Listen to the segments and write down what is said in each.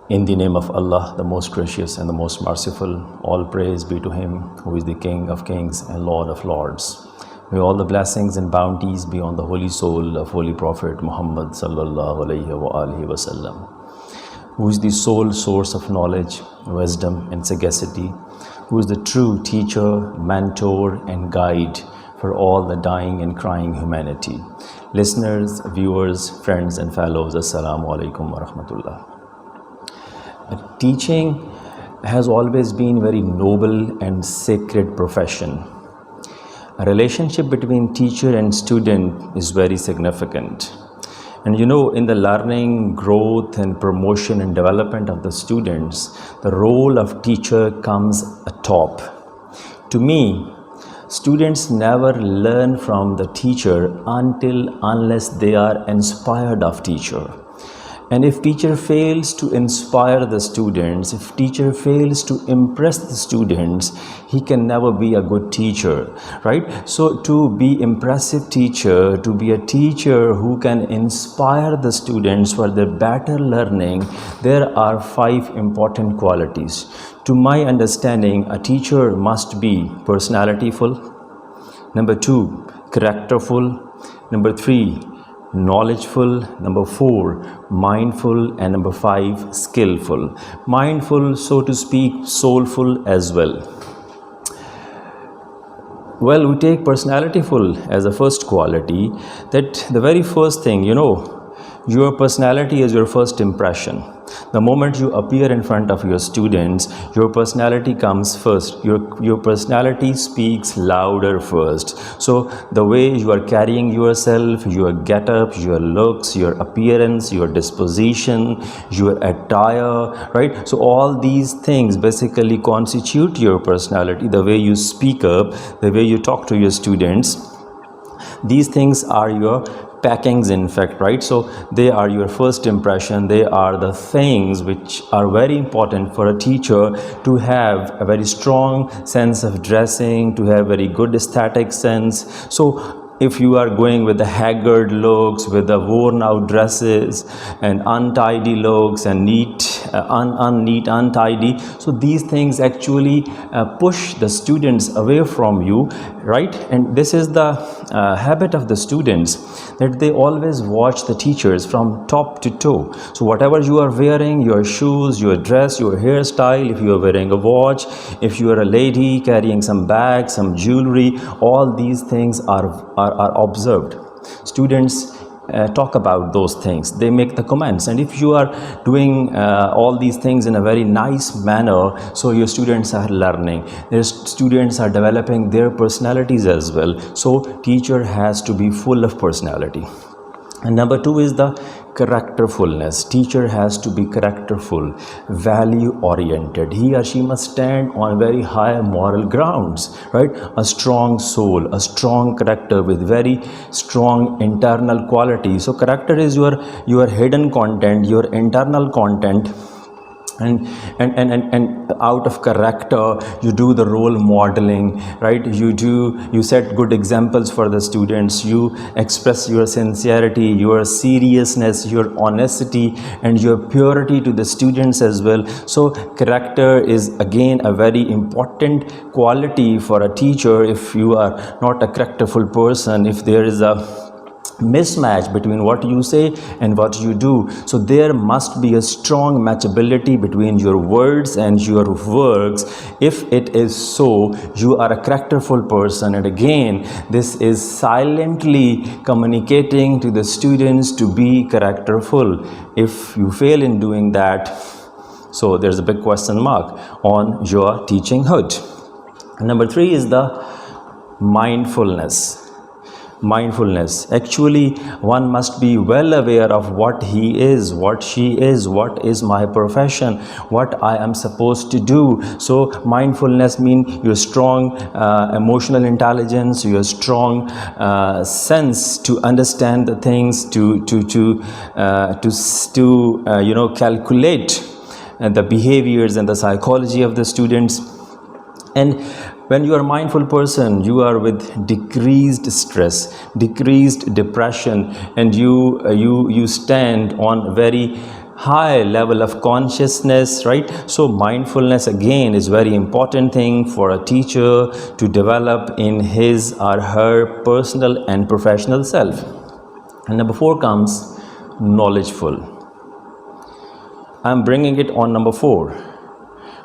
In the name of Allah, the most gracious and the most merciful, all praise be to Him who is the King of kings and Lord of lords. May all the blessings and bounties be on the holy soul of Holy Prophet Muhammad sallallahu alaihi wasallam, who is the sole source of knowledge, wisdom and sagacity, who is the true teacher, mentor and guide for all the dying and crying humanity. Listeners, viewers, friends and fellows, Assalamu alaikum wa rahmatullah. Teaching has always been a very noble and sacred profession. A relationship between teacher and student is very significant. And you know, in the learning, growth and promotion and development of the students, the role of teacher comes atop. To me, students never learn from the teacher unless they are inspired of teacher. And if teacher fails to inspire the students, if teacher fails to impress the students, he can never be a good teacher, right? So to be impressive teacher, to be a teacher who can inspire the students for their better learning, there are 5 important qualities. To my understanding, a teacher must be personalityful. Number 2, characterful. Number 3, knowledgeful. Number 4, mindful. And number 5, skillful. Mindful, so to speak, soulful as well. Well, we take personalityful as a first quality. That the very first thing, you know, your personality is your first impression. The moment you appear in front of your students, your personality comes first. Your personality speaks louder first. So the way you are carrying yourself, your get-up, your looks, your appearance, your disposition, your attire, right? So all these things basically constitute your personality. The way you speak up, the way you talk to your students, these things are your packings, in fact, right? So they are your first impression. They are the things which are very important for a teacher to have a very strong sense of dressing, to have very good aesthetic sense. So if you are going with the haggard looks, with the worn out dresses and untidy looks and untidy, so these things actually push the students away from you, right? And this is the habit of the students, that they always watch the teachers from top to toe. So whatever you are wearing, your shoes, your dress, your hairstyle, if you are wearing a watch, if you are a lady carrying some bags, some jewelry, all these things are observed. Students talk about those things, they make the comments, and if you are doing all these things in a very nice manner, so your students are learning, their students are developing their personalities as well. So teacher has to be full of personality. And number 2 is the characterfulness. Teacher has to be characterful, value oriented. He or she must stand on very high moral grounds, right? A strong soul, a strong character with very strong internal quality. So character is your hidden content, your internal content. And out of character you do the role modeling, right? You set good examples for the students, you express your sincerity, your seriousness, your honesty and your purity to the students as well. So character is again a very important quality for a teacher. If you are not a characterful person, if there is a mismatch between what you say and what you do, so there must be a strong matchability between your words and your works. If it is so, you are a characterful person, and again this is silently communicating to the students to be characterful. If you fail in doing that, so there's a big question mark on your teaching hood. Number 3 is the mindfulness. Actually, one must be well aware of what he is, what she is, what is my profession, what I am supposed to do. So mindfulness means your strong emotional intelligence, your strong sense to understand the things, to calculate the behaviors and the psychology of the students. And when you are a mindful person, you are with decreased stress, decreased depression, and you stand on very high level of consciousness, right? So mindfulness again is very important thing for a teacher to develop in his or her personal and professional self. And number 4 comes knowledgeful. I'm bringing it on number 4.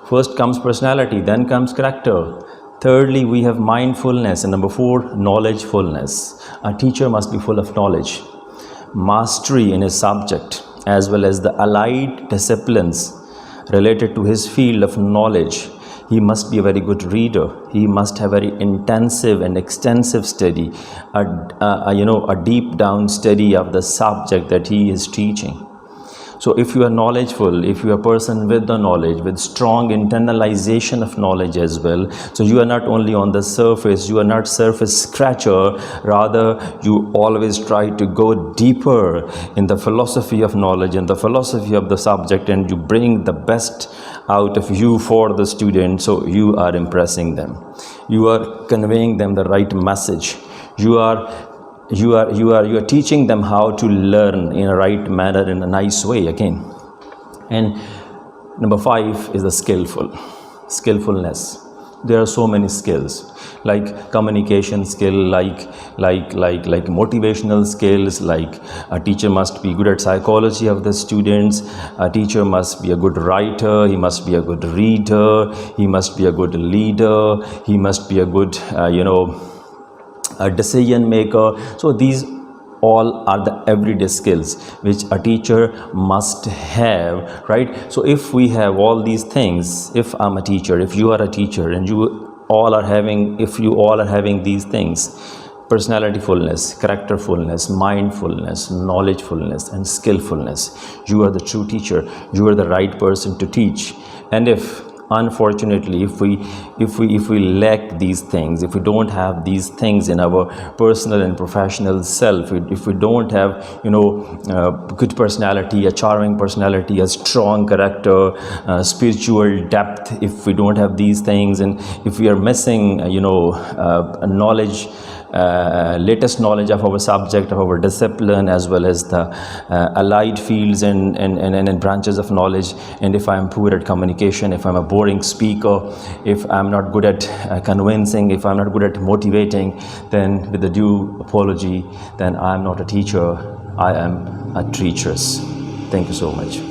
First comes personality, then comes character. Thirdly, we have mindfulness, and number 4, knowledgefulness. A teacher must be full of knowledge, mastery in his subject, as well as the allied disciplines related to his field of knowledge. He must be a very good reader. He must have very intensive and extensive study, a deep down study of the subject that he is teaching. So if you are knowledgeful, if you are a person with the knowledge, with strong internalization of knowledge as well, so you are not only on the surface, you are not surface scratcher, rather you always try to go deeper in the philosophy of knowledge and the philosophy of the subject, and you bring the best out of you for the student. So you are impressing them, you are conveying them the right message, you are teaching them how to learn in a right manner, in a nice way again. And number 5 is the skillfulness. There are so many skills, like communication skill, like motivational skills, like a teacher must be good at psychology of the students, a teacher must be a good writer, he must be a good reader, he must be a good leader, he must be a good a decision maker. So these all are the everyday skills which a teacher must have, right? So if we have all these things, if I'm a teacher, if you are a teacher, and if you all are having these things, personality fullness, character fullness, mindfulness, knowledgefulness, and skillfulness, you are the true teacher, you are the right person to teach. And if unfortunately, if we lack these things, if we don't have these things in our personal and professional self, if we don't have good personality, a charming personality, a strong character, spiritual depth, if we don't have these things, and if we are missing knowledge, latest knowledge of our subject, of our discipline, as well as the allied fields and branches of knowledge, and if I am poor at communication, if I'm a boring speaker, if I'm not good at convincing, if I'm not good at motivating, then with the due apology, then I'm not a teacher, I am a treacherous. Thank you so much.